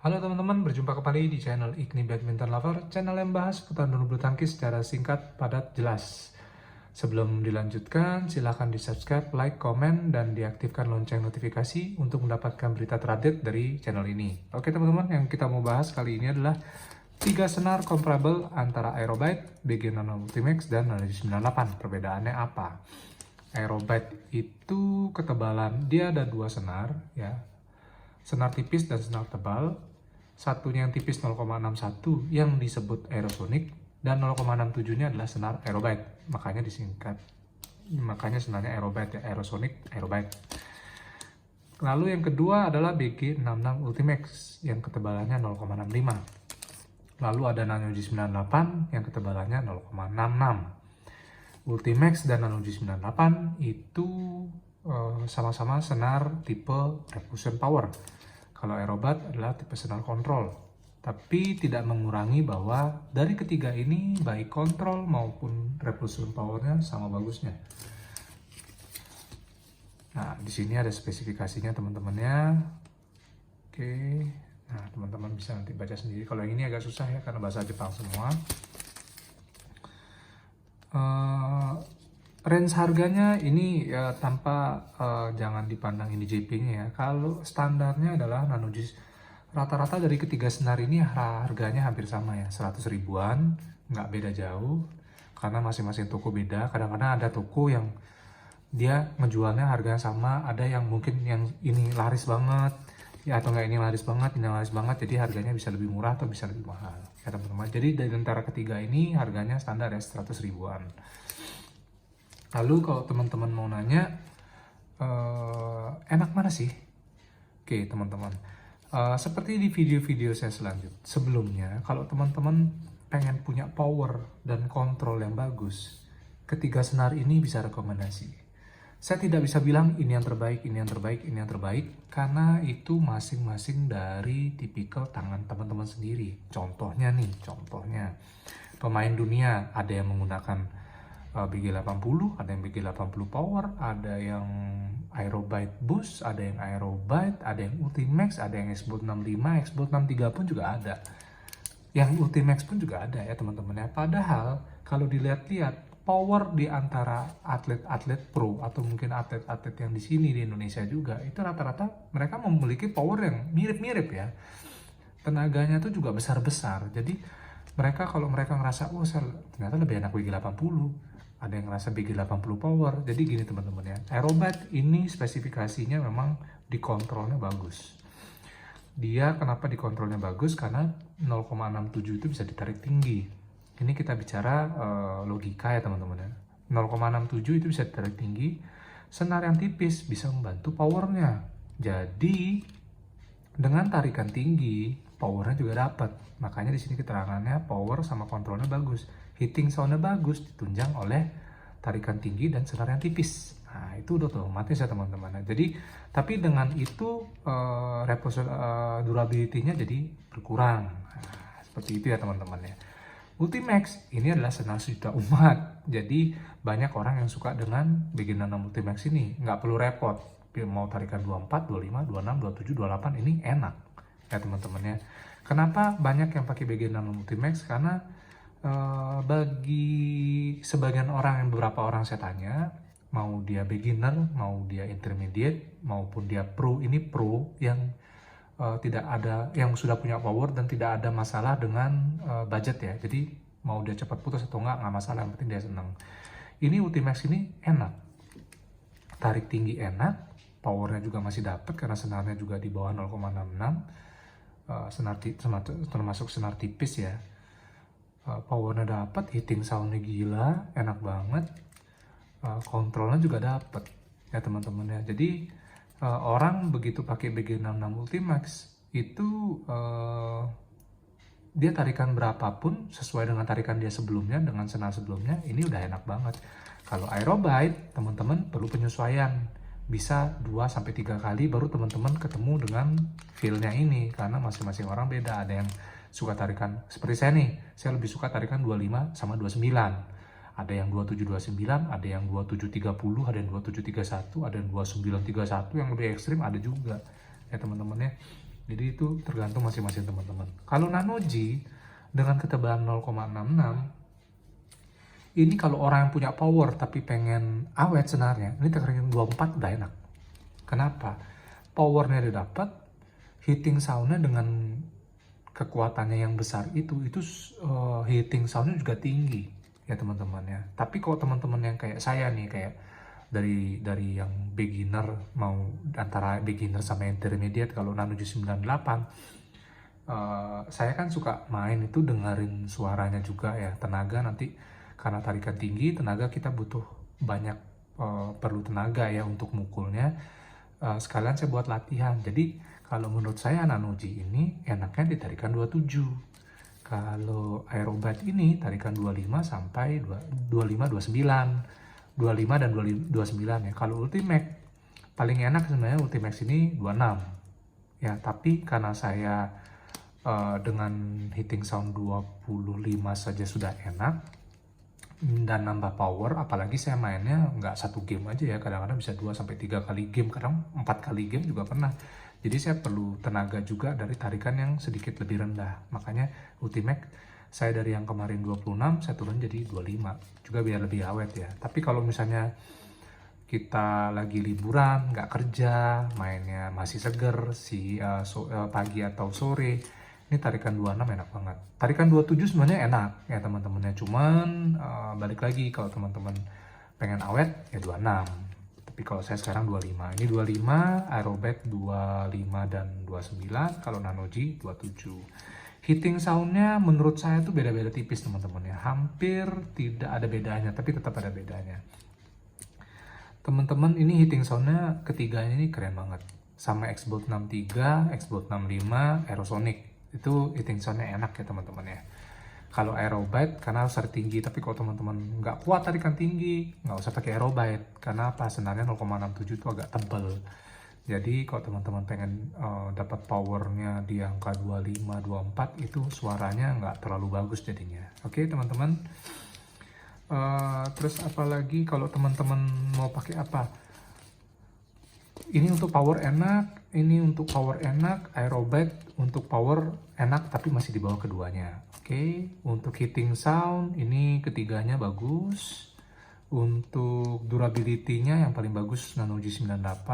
Halo teman-teman, berjumpa kembali di channel Igni Badminton Lover, channel yang bahas seputar dunia bulu tangkis secara singkat, padat, jelas. Sebelum dilanjutkan, silahkan di-subscribe, like, komen, dan diaktifkan lonceng notifikasi untuk mendapatkan berita terupdate dari channel ini. Oke teman-teman, yang kita mau bahas kali ini adalah 3 senar comparable antara Aerobite, BG Nano Ultimax, dan Nano 98. Perbedaannya apa? Aerobite itu ketebalan, dia ada 2 senar, ya. Senar tipis dan senar tebal. Satunya yang tipis 0,61 yang disebut aerosonic, dan 0,67-nya adalah senar aerobite. Makanya disingkat, makanya senarnya aerobite ya, aerosonic, aerobite. Lalu yang kedua adalah BG66 Ultimax yang ketebalannya 0,65. Lalu ada Nano G98 yang ketebalannya 0,66. Ultimax dan Nano G98 itu sama-sama senar tipe repulsion power. Kalau Aerobat adalah tipe senar kontrol, tapi tidak mengurangi bahwa dari ketiga ini baik kontrol maupun repulsion powernya sama bagusnya. Nah, di sini ada spesifikasinya teman-temannya. Oke, nah teman-teman bisa nanti baca sendiri. Kalau yang ini agak susah ya karena bahasa Jepang semua. Range harganya ini ya tanpa jangan dipandang ini JP-nya ya. Kalau standarnya adalah Nano G, rata-rata dari ketiga senar ini harganya hampir sama ya, 100 ribuan, nggak beda jauh. Karena masing-masing toko beda. Kadang-kadang ada toko yang dia ngejualnya harganya sama, ada yang mungkin yang ini laris banget ya, atau nggak ini laris banget, ini laris banget, jadi harganya bisa lebih murah atau bisa lebih mahal ya teman-teman. Jadi dari antara ketiga ini harganya standar ya 100 ribuan. Lalu kalau teman-teman mau nanya, enak mana sih? Oke teman-teman, seperti di video-video saya sebelumnya, kalau teman-teman pengen punya power dan kontrol yang bagus, ketiga senar ini bisa rekomendasi. Saya tidak bisa bilang ini yang terbaik, ini yang terbaik, ini yang terbaik, karena itu masing-masing dari tipikal tangan teman-teman sendiri. Contohnya nih, pemain dunia ada yang menggunakan BG80, ada yang BG80 power, ada yang Aerobite boost, ada yang Aerobite, ada yang Ultimax, ada yang X-Bolt 65, X-Bolt 63 pun juga ada. Yang Ultimax pun juga ada ya teman-teman ya. Padahal kalau dilihat-lihat power di antara atlet-atlet pro atau mungkin atlet-atlet yang di sini di Indonesia juga, itu rata-rata mereka memiliki power yang mirip-mirip ya. Tenaganya tuh juga besar-besar. Jadi mereka kalau mereka ngerasa, oh ternyata lebih enak BG80, ada yang ngerasa BG80 power. Jadi gini teman-teman ya, Aerobite ini spesifikasinya memang dikontrolnya bagus. Dia kenapa dikontrolnya bagus? Karena 0,67 itu bisa ditarik tinggi. Ini kita bicara logika ya teman-teman ya. 0,67 itu bisa ditarik tinggi. Senar yang tipis bisa membantu powernya. Jadi dengan tarikan tinggi, powernya juga dapat. Makanya di sini keterangannya power sama kontrolnya bagus. Hitting soundnya bagus, ditunjang oleh tarikan tinggi dan senar yang tipis. Nah, itu udah otomatis ya teman-teman. Jadi, tapi dengan itu durability-nya jadi berkurang. Nah, seperti itu ya teman-teman ya. Ultimax ini adalah senar sejuta umat. Jadi banyak orang yang suka dengan BG66 Ultimax ini. Nggak perlu repot. Mau tarikan 24, 25, 26, 27, 28 ini enak ya teman-teman ya. Kenapa banyak yang pakai BG66 Ultimax? Karena bagi sebagian orang, yang beberapa orang saya tanya, mau dia beginner, mau dia intermediate, maupun dia pro, ini pro yang tidak ada, yang sudah punya power dan tidak ada masalah dengan budget ya. Jadi mau dia cepat putus atau nggak masalah, yang penting dia senang. Ini Ultimax ini enak, tarik tinggi enak, powernya juga masih dapat karena senarnya juga di bawah 0,66, termasuk senar tipis ya. Powernya dapat, hitting soundnya gila, enak banget, kontrolnya juga dapat ya teman-teman ya. Jadi orang begitu pakai BG66 Ultimax itu dia tarikan berapapun sesuai dengan tarikan dia sebelumnya, dengan senar sebelumnya, ini udah enak banget. Kalau Aerobite teman-teman perlu penyesuaian, bisa 2-3 kali baru teman-teman ketemu dengan feel-nya ini, karena masing-masing orang beda. Ada yang suka tarikan seperti saya nih, saya lebih suka tarikan 25 sama 29. Ada yang 27-29, ada yang 27-30, ada yang 27-31, ada yang 29-31, yang lebih ekstrim ada juga ya teman-teman ya. Jadi itu tergantung masing-masing teman-teman. Kalau Nano G dengan ketebalan 0,66, ini kalau orang yang punya power tapi pengen awet senarnya, ini tarikan 24 udah enak. Kenapa? Powernya didapat, hitting soundnya dengan kekuatannya yang besar itu hitting soundnya juga tinggi ya teman-teman ya. Tapi kalau teman-teman yang kayak saya nih, kayak dari yang beginner, mau antara beginner sama intermediate, kalau Nano G98 saya kan suka main itu dengerin suaranya juga ya, tenaga nanti karena tarikan tinggi, tenaga kita butuh banyak, perlu tenaga ya untuk mukulnya. Sekalian saya buat latihan. Jadi kalau menurut saya Nano G ini enaknya ditarikan 27. Kalau Aerobat ini tarikan 25 sampai 25 29. 25 dan 29 ya. Kalau Ultimax paling enak sebenarnya Ultimax ini 26. Ya, tapi karena saya dengan hitting sound 25 saja sudah enak dan nambah power, apalagi saya mainnya nggak satu game aja ya, kadang-kadang bisa 2 sampai 3 kali game, kadang 4 kali game juga pernah. Jadi saya perlu tenaga juga dari tarikan yang sedikit lebih rendah. Makanya Ultimax saya dari yang kemarin 26 saya turun jadi 25 juga biar lebih awet ya. Tapi kalau misalnya kita lagi liburan, nggak kerja, mainnya masih seger pagi atau sore, ini tarikan 26 enak banget. Tarikan 27 sebenarnya enak ya teman-temannya, cuman balik lagi kalau teman-teman pengen awet ya 26. Tapi kalau saya sekarang 25. Ini 25, Aerobat 25 dan 29, kalau Nano G 27. Hitting soundnya menurut saya tuh beda-beda tipis teman-teman ya. Hampir tidak ada bedanya, tapi tetap ada bedanya. Teman-teman, ini hitting soundnya ketiganya ini keren banget. Sama Xbox 63, Xbox 65, Aerosonic. Itu hitting soundnya enak ya teman-teman ya. Kalau Aerobat karena harus tinggi, tapi kalau teman-teman nggak kuat tarikan tinggi, nggak usah pakai Aerobat. Karena apa? Senarnya 0,67 itu agak tebal. Jadi kalau teman-teman pengen dapat powernya di angka 25, 24, itu suaranya nggak terlalu bagus jadinya. Oke teman-teman. Terus apalagi kalau teman-teman mau pakai apa? Ini untuk power enak, ini untuk power enak, Aerobat untuk power enak tapi masih di bawah keduanya. Oke, untuk hitting sound ini ketiganya bagus. Untuk durability-nya yang paling bagus Nano G98,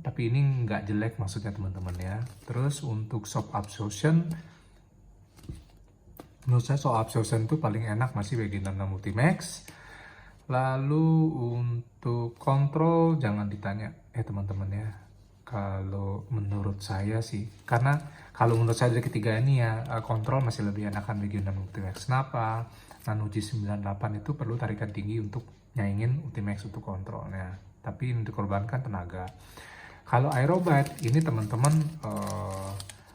tapi ini nggak jelek maksudnya teman-teman ya. Terus untuk soft absorption, menurut saya soft absorption itu paling enak masih beginner Nano Ultimax. Lalu untuk kontrol jangan ditanya teman-teman ya. Kalau menurut saya sih, karena kalau menurut saya dari ketiga ini ya, kontrol masih lebih enakan beginner Nano Ultimax. Kenapa? Nano G98 itu perlu tarikan tinggi untuk nyaingin Ultimax untuk kontrolnya, tapi untuk korbankan tenaga. Kalau Aerobat ini teman-teman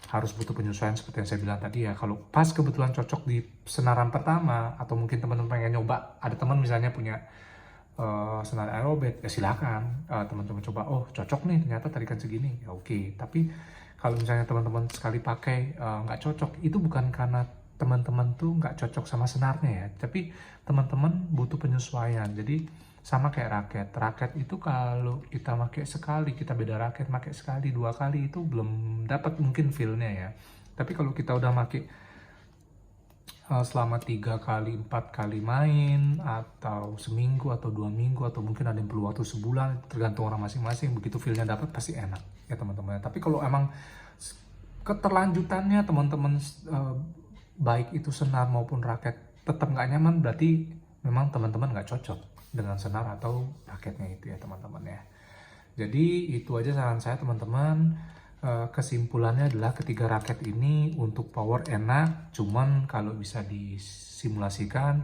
harus butuh penyesuaian seperti yang saya bilang tadi ya. Kalau pas kebetulan cocok di senaran pertama, atau mungkin teman-teman pengen nyoba, ada teman misalnya punya senar Aerobat, ya silakan teman-teman coba, oh cocok nih ternyata tarikan segini, ya oke. Tapi kalau misalnya teman-teman sekali pakai nggak cocok, itu bukan karena teman-teman tuh nggak cocok sama senarnya ya, tapi teman-teman butuh penyesuaian. Jadi sama kayak raket itu kalau kita pakai sekali, kita beda raket pakai sekali 2 kali itu belum dapat mungkin feel-nya ya. Tapi kalau kita udah pakai selama 3 kali 4 kali main, atau seminggu atau 2 minggu, atau mungkin ada yang perlu waktu sebulan, tergantung orang masing-masing, begitu feel-nya dapat pasti enak ya teman-teman. Tapi kalau emang keterlanjutannya teman-teman baik itu senar maupun raket tetap nggak nyaman, berarti memang teman-teman nggak cocok dengan senar atau raketnya itu ya teman-teman ya. Jadi itu aja saran saya teman-teman. Kesimpulannya adalah ketiga raket ini untuk power enak, cuman kalau bisa disimulasikan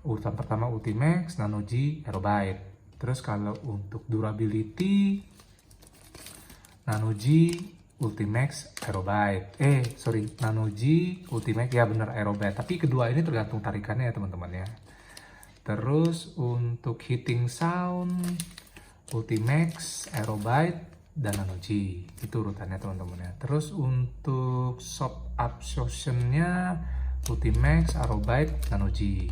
urutan pertama Ultimax, Nano G, Aerobat. Terus kalau untuk durability Nano G, Ultimax, Aerobat. Nano G, Ultimax, ya bener Aerobat. Tapi kedua ini tergantung tarikannya ya teman-teman ya. Terus untuk hitting sound, Ultimax, Aerobat, dan Nano G. Itu urutannya teman-teman ya. Terus untuk soft absorption-nya, Ultimax, Aerobat, Nano G.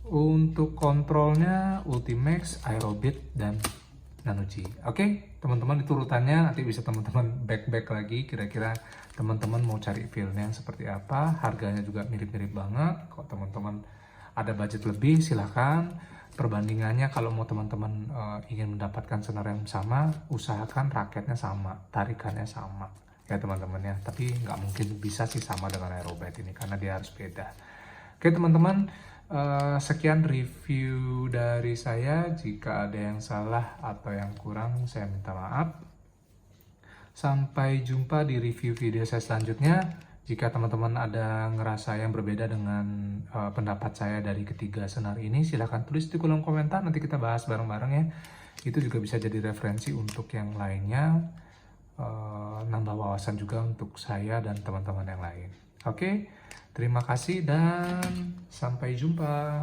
Untuk kontrolnya, Ultimax, Aerobat, dan Nanuji. Oke, teman-teman, itu urutannya. Nanti bisa teman-teman back lagi. Kira-kira teman-teman mau cari feel-nya seperti apa. Harganya juga mirip-mirip banget. Kalau teman-teman ada budget lebih, silahkan. Perbandingannya kalau mau teman-teman ingin mendapatkan senar yang sama, usahakan raketnya sama, tarikannya sama. Ya teman-teman ya. Tapi nggak mungkin bisa sih sama dengan Aerobat ini, karena dia harus beda. Oke teman-teman, sekian review dari saya. Jika ada yang salah atau yang kurang, saya minta maaf. Sampai jumpa di review video saya selanjutnya. Jika teman-teman ada ngerasa yang berbeda dengan pendapat saya dari ketiga senar ini, silahkan tulis di kolom komentar, nanti kita bahas bareng-bareng ya. Itu juga bisa jadi referensi untuk yang lainnya, nambah wawasan juga untuk saya dan teman-teman yang lain. Oke, terima kasih dan sampai jumpa.